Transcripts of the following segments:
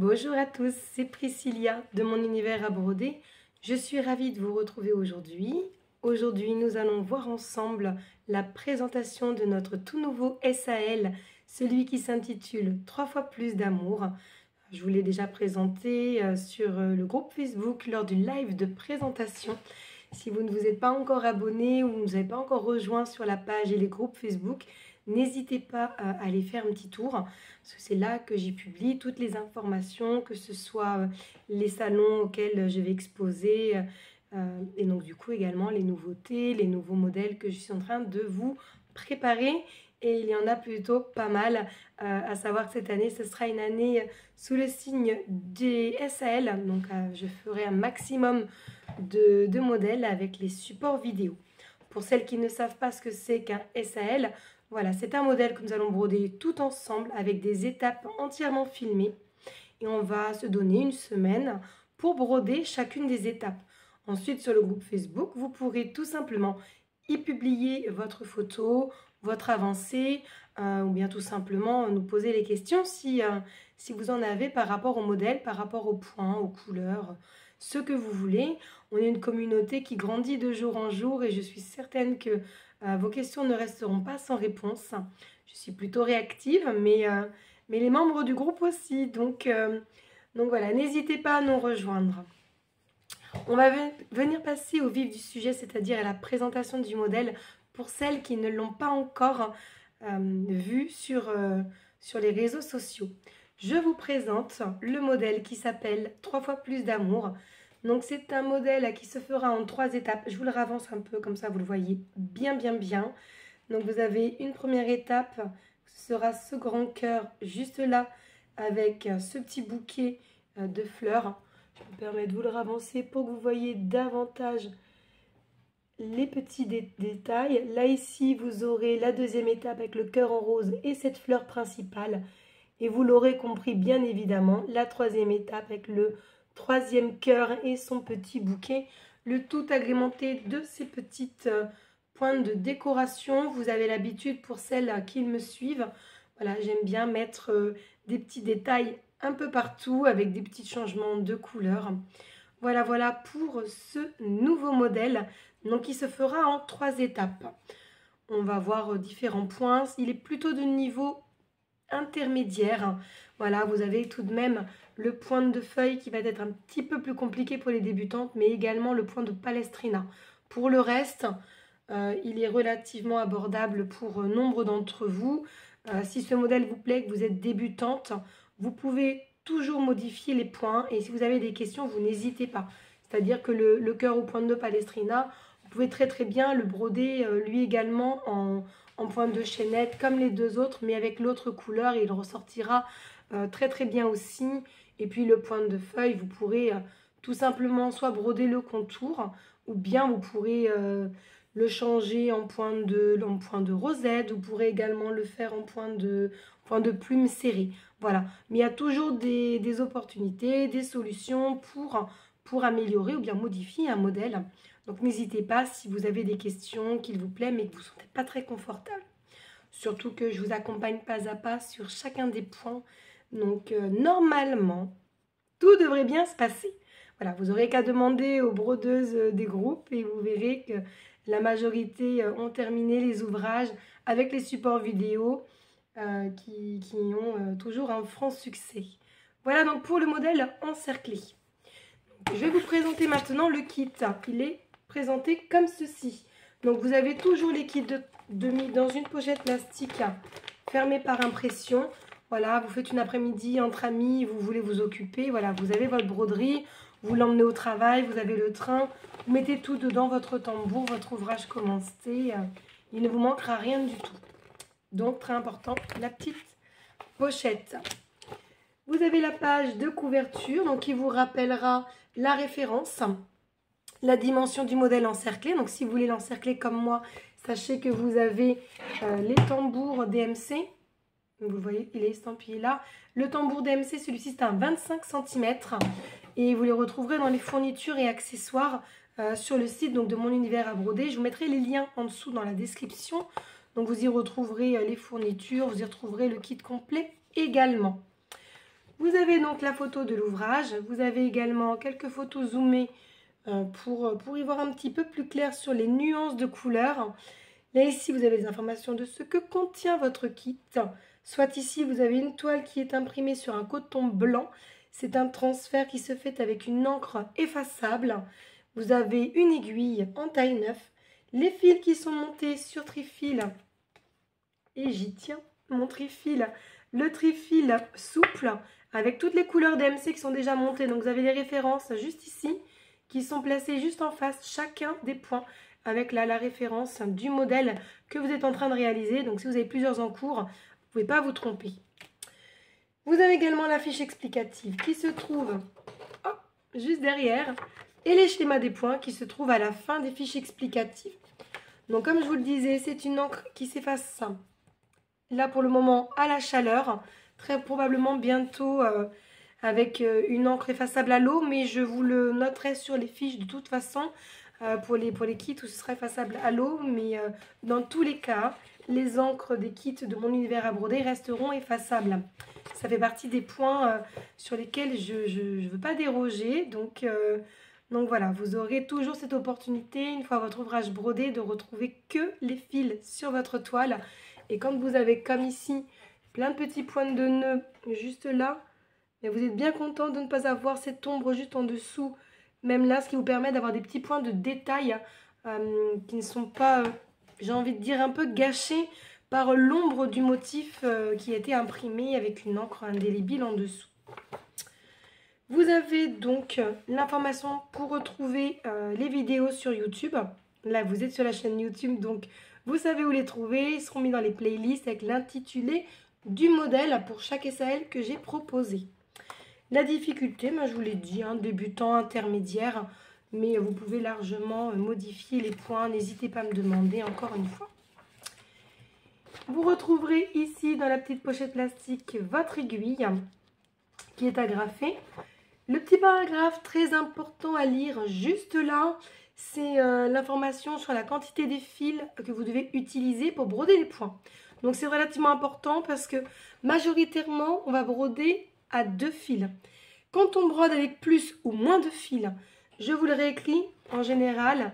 Bonjour à tous, c'est Priscilla de mon univers à broder. Je suis ravie de vous retrouver aujourd'hui. Aujourd'hui, nous allons voir ensemble la présentation de notre tout nouveau SAL, celui qui s'intitule 3 fois plus d'amour. Je vous l'ai déjà présenté sur le groupe Facebook lors du live de présentation. Si vous ne vous êtes pas encore abonné ou ne vous avez pas encore rejoint sur la page et les groupes Facebook, n'hésitez pas à aller faire un petit tour, parce que c'est là que j'y publie toutes les informations, que ce soit les salons auxquels je vais exposer, et donc du coup également les nouveautés, les nouveaux modèles que je suis en train de vous préparer. Et il y en a plutôt pas mal, à savoir que cette année, ce sera une année sous le signe des SAL, donc je ferai un maximum de modèles avec les supports vidéo. Pour celles qui ne savent pas ce que c'est qu'un SAL, voilà, c'est un modèle que nous allons broder tout ensemble avec des étapes entièrement filmées. Et on va se donner une semaine pour broder chacune des étapes. Ensuite, sur le groupe Facebook, vous pourrez tout simplement y publier votre photo, votre avancée, ou bien tout simplement nous poser les questions si vous en avez par rapport au modèle, par rapport aux points, aux couleurs, ce que vous voulez. On est une communauté qui grandit de jour en jour et je suis certaine que vos questions ne resteront pas sans réponse. Je suis plutôt réactive, mais les membres du groupe aussi. Donc voilà, n'hésitez pas à nous rejoindre. On va venir passer au vif du sujet, c'est-à-dire à la présentation du modèle pour celles qui ne l'ont pas encore vu sur les réseaux sociaux. Je vous présente le modèle qui s'appelle 3 fois plus d'amour. Donc c'est un modèle qui se fera en 3 étapes. Je vous le ravance un peu, comme ça vous le voyez bien. Donc vous avez une première étape, ce sera ce grand cœur juste là, avec ce petit bouquet de fleurs. Je me permets de vous le ravancer pour que vous voyez davantage les petits détails. Là ici vous aurez la deuxième étape avec le cœur en rose et cette fleur principale. Et vous l'aurez compris bien évidemment, la troisième étape avec le troisième cœur et son petit bouquet. Le tout agrémenté de ces petites pointes de décoration. Vous avez l'habitude, pour celles qui me suivent, voilà, j'aime bien mettre des petits détails un peu partout avec des petits changements de couleur. Voilà pour ce nouveau modèle, donc il se fera en 3 étapes. On va voir différents points. Il est plutôt de niveau intermédiaire. Voilà, vous avez tout de même le point de feuille qui va être un petit peu plus compliqué pour les débutantes, mais également le point de palestrina. Pour le reste, il est relativement abordable pour nombre d'entre vous. Si ce modèle vous plaît, que vous êtes débutante, vous pouvez toujours modifier les points, et si vous avez des questions, vous n'hésitez pas. C'est-à-dire que le cœur au point de palestrina, vous pouvez très bien le broder lui également en point de chaînette comme les deux autres, mais avec l'autre couleur, et il ressortira très bien aussi. Et puis le point de feuille, vous pourrez tout simplement soit broder le contour, ou bien vous pourrez le changer en point de rosette. Vous pourrez également le faire en point de plume serrée. Voilà, mais il y a toujours des opportunités, des solutions pour améliorer ou bien modifier un modèle. Donc n'hésitez pas si vous avez des questions qu'il vous plaît mais que vous ne vous sentez pas très confortable. Surtout que je vous accompagne pas à pas sur chacun des points. Donc normalement, tout devrait bien se passer. Voilà, vous n'aurez qu'à demander aux brodeuses des groupes et vous verrez que la majorité ont terminé les ouvrages avec les supports vidéo qui ont toujours un franc succès. Voilà donc pour le modèle encerclé. Je vais vous présenter maintenant le kit. Il est présenté comme ceci. Donc vous avez toujours les kits mis dans une pochette plastique fermée par impression. Voilà, vous faites une après-midi entre amis, vous voulez vous occuper. Voilà, vous avez votre broderie, vous l'emmenez au travail, vous avez le train. Vous mettez tout dedans, votre tambour, votre ouvrage commencé. Il ne vous manquera rien du tout. Donc très important, la petite pochette. Vous avez la page de couverture, donc qui vous rappellera la référence, la dimension du modèle encerclé. Donc si vous voulez l'encercler comme moi, sachez que vous avez les tambours DMC. Vous voyez, il est estampillé là. Le tambour DMC, celui-ci, c'est un 25 cm. Et vous les retrouverez dans les fournitures et accessoires sur le site donc, de mon univers à broder. Je vous mettrai les liens en dessous dans la description. Donc vous y retrouverez les fournitures, vous y retrouverez le kit complet également. Vous avez donc la photo de l'ouvrage. Vous avez également quelques photos zoomées pour y voir un petit peu plus clair sur les nuances de couleurs. Là, ici, vous avez les informations de ce que contient votre kit. Soit ici, vous avez une toile qui est imprimée sur un coton blanc. C'est un transfert qui se fait avec une encre effaçable. Vous avez une aiguille en taille 9. Les fils qui sont montés sur trifil. Et j'y tiens, mon trifil. Le trifil souple avec toutes les couleurs DMC qui sont déjà montées. Donc, vous avez les références juste ici qui sont placées juste en face, chacun des points avec la référence du modèle que vous êtes en train de réaliser. Donc, si vous avez plusieurs en cours, vous ne pouvez pas vous tromper. Vous avez également la fiche explicative qui se trouve juste derrière et les schémas des points qui se trouvent à la fin des fiches explicatives. Donc, comme je vous le disais, c'est une encre qui s'efface là pour le moment à la chaleur. Très probablement bientôt avec une encre effaçable à l'eau, mais je vous le noterai sur les fiches de toute façon. Pour les kits où ce sera effaçable à l'eau, mais dans tous les cas, les encres des kits de mon univers à broder resteront effaçables. Ça fait partie des points sur lesquels je ne veux pas déroger, donc voilà, vous aurez toujours cette opportunité, une fois votre ouvrage brodé, de retrouver que les fils sur votre toile. Et quand vous avez, comme ici, plein de petits points de nœuds juste là, mais vous êtes bien content de ne pas avoir cette ombre juste en dessous. Même là, ce qui vous permet d'avoir des petits points de détail qui ne sont pas, j'ai envie de dire, un peu gâchés par l'ombre du motif qui a été imprimé avec une encre indélébile en dessous. Vous avez donc l'information pour retrouver les vidéos sur YouTube. Là, vous êtes sur la chaîne YouTube, donc vous savez où les trouver. Ils seront mis dans les playlists avec l'intitulé du modèle pour chaque SAL que j'ai proposé. La difficulté, je vous l'ai dit, débutant, intermédiaire, mais vous pouvez largement modifier les points. N'hésitez pas à me demander encore une fois. Vous retrouverez ici dans la petite pochette plastique votre aiguille qui est agrafée. Le petit paragraphe très important à lire juste là, c'est l'information sur la quantité des fils que vous devez utiliser pour broder les points. Donc c'est relativement important parce que majoritairement, on va broder à 2 fils. Quand on brode avec plus ou moins de fils, je vous le réécris en général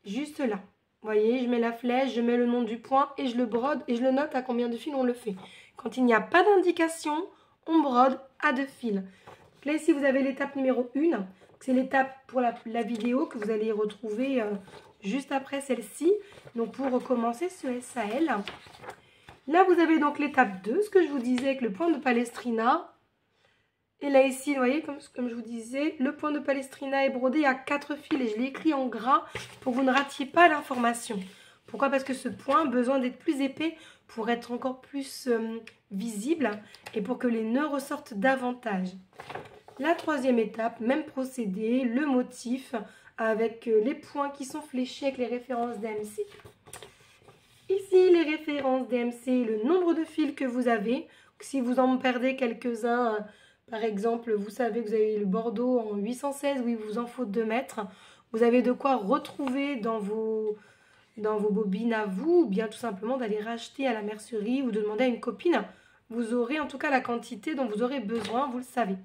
juste là. Vous voyez, je mets la flèche, je mets le nom du point et je le brode et je le note à combien de fils on le fait. Quand il n'y a pas d'indication, on brode à 2 fils. Là, ici, vous avez l'étape numéro 1. C'est l'étape pour la vidéo que vous allez retrouver juste après celle-ci. Donc, pour recommencer ce SAL. Là, vous avez donc l'étape 2, ce que je vous disais avec le point de Palestrina. Et là, ici, vous voyez, comme je vous disais, le point de Palestrina est brodé à 4 fils. Et je l'ai écrit en gras pour que vous ne ratiez pas l'information. Pourquoi? Parce que ce point a besoin d'être plus épais pour être encore plus visible et pour que les nœuds ressortent davantage. La troisième étape, même procédé, le motif avec les points qui sont fléchés avec les références DMC. Ici, les références DMC, le nombre de fils que vous avez. Si vous en perdez quelques-uns, par exemple, vous savez que vous avez le Bordeaux en 816, oui, il vous en faut 2 mètres. Vous avez de quoi retrouver dans vos bobines à vous, ou bien tout simplement d'aller racheter à la mercerie ou de demander à une copine. Vous aurez en tout cas la quantité dont vous aurez besoin, vous le savez.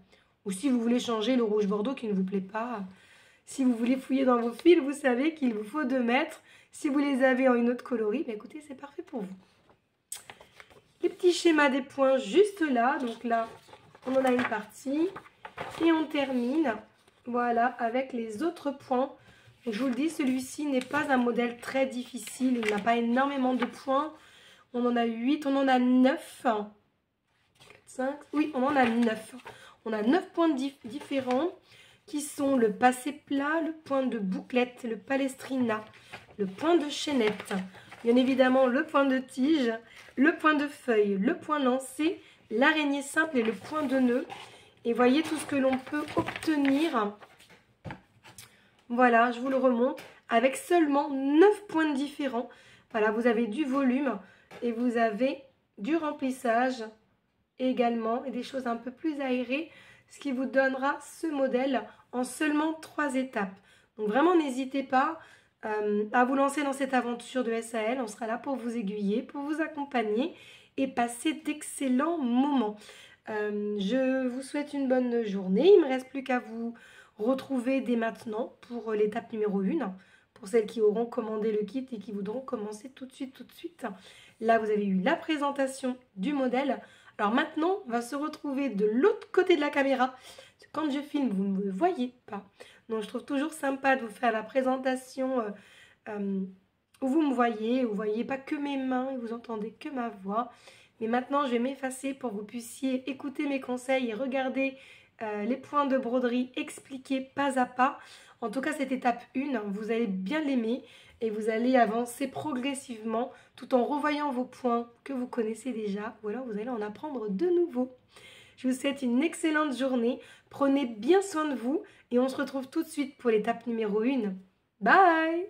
Ou si vous voulez changer le rouge Bordeaux qui ne vous plaît pas, si vous voulez fouiller dans vos fils, vous savez qu'il vous faut 2 mètres. Si vous les avez en une autre coloris, écoutez, c'est parfait pour vous. Les petits schémas des points juste là. Donc là, on en a une partie. Et on termine, voilà, avec les autres points. Donc, je vous le dis, celui-ci n'est pas un modèle très difficile. Il n'a pas énormément de points. On en a 8, on en a 9. 4, 5, oui, on en a 9. On a 9 points différents qui sont le passé plat, le point de bouclette, le palestrina, le point de chaînette, bien évidemment le point de tige, le point de feuille, le point lancé, l'araignée simple et le point de nœud. Et voyez tout ce que l'on peut obtenir. Voilà, je vous le remonte, avec seulement 9 points différents. Voilà, vous avez du volume et vous avez du remplissage également et des choses un peu plus aérées, ce qui vous donnera ce modèle en seulement 3 étapes. Donc vraiment, n'hésitez pas à vous lancer dans cette aventure de SAL. On sera là pour vous aiguiller, pour vous accompagner et passer d'excellents moments. Je vous souhaite une bonne journée. Il ne me reste plus qu'à vous retrouver dès maintenant pour l'étape numéro 1, pour celles qui auront commandé le kit et qui voudront commencer tout de suite. Là, vous avez eu la présentation du modèle. Alors maintenant, on va se retrouver de l'autre côté de la caméra. Quand je filme, vous ne me voyez pas. Donc, je trouve toujours sympa de vous faire la présentation où vous me voyez. Vous ne voyez pas que mes mains et vous entendez que ma voix. Mais maintenant, je vais m'effacer pour que vous puissiez écouter mes conseils et regarder les points de broderie expliqués pas à pas. En tout cas, cette étape 1, vous allez bien l'aimer et vous allez avancer progressivement tout en revoyant vos points que vous connaissez déjà ou alors vous allez en apprendre de nouveaux. Je vous souhaite une excellente journée, prenez bien soin de vous et on se retrouve tout de suite pour l'étape numéro 1. Bye!